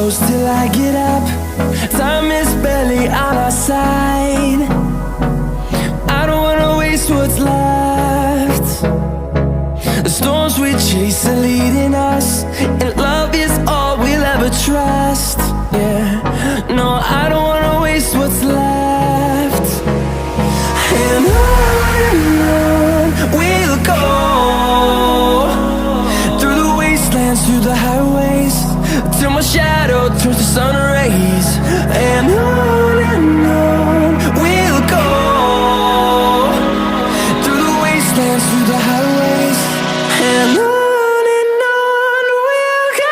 close till I get up. Time is barely on our side. I don't wanna waste what's left. The storms we chase are leading us, and love is all we'll ever trust. Yeah, no, I don't wanna waste what's left. And on we'll go, through the wastelands, through the highways, till my shadow turns to sun rays. And on we'll go, through the wastelands, through the highways, and on we'll go.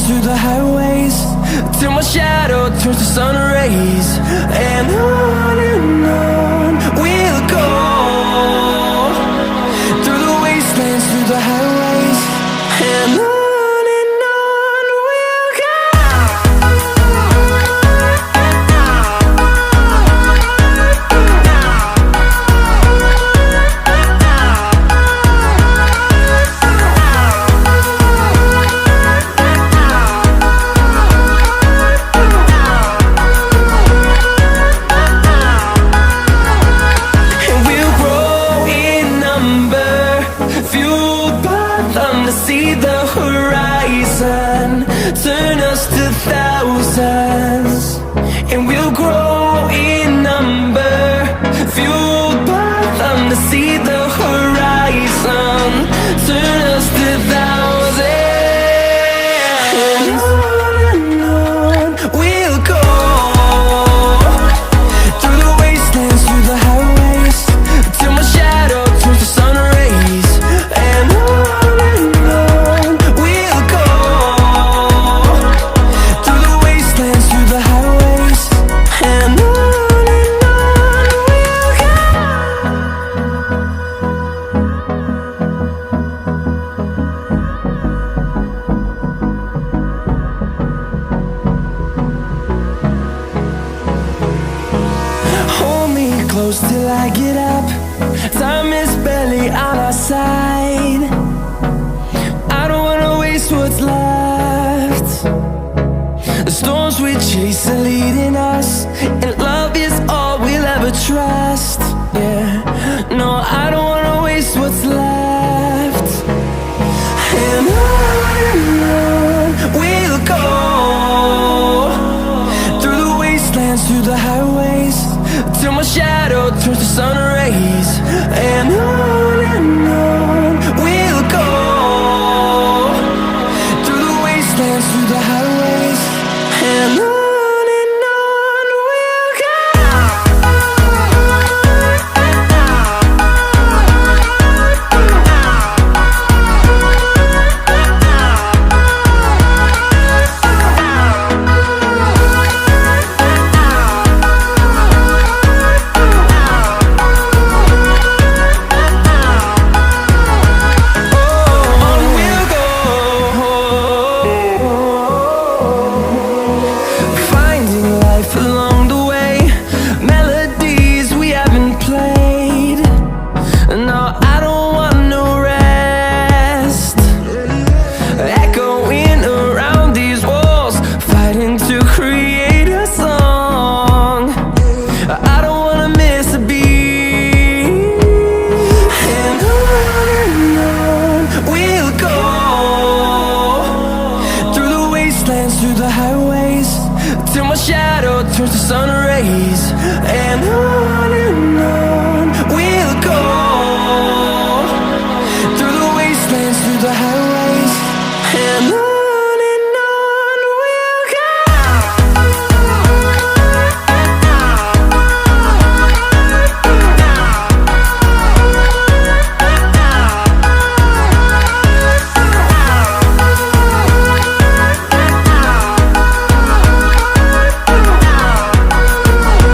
Through the highways, till my shadow turns to sun rays. And on we'll go, through the wastelands, through the highways, and on we'll go. See the horizon turn us to thousands, and we'll grow in number, fueled by them. To see the horizon turn us to thousands, and on we'll go, through the wastelands, through the highways, till my shadow turns to sun rays. And close till I get up. Time is barely on our side. I don't wanna waste what's left. The storms we chase are leading us, and love is all we'll ever trust. Yeah, no, I don't wanna waste what's left. And on we'll go, through the wastelands, through the highways, till my shadow turns to sun rays. And on we'll go, through the wastelands, through the highways, and on we'll go. shadow turns to sun rays. And on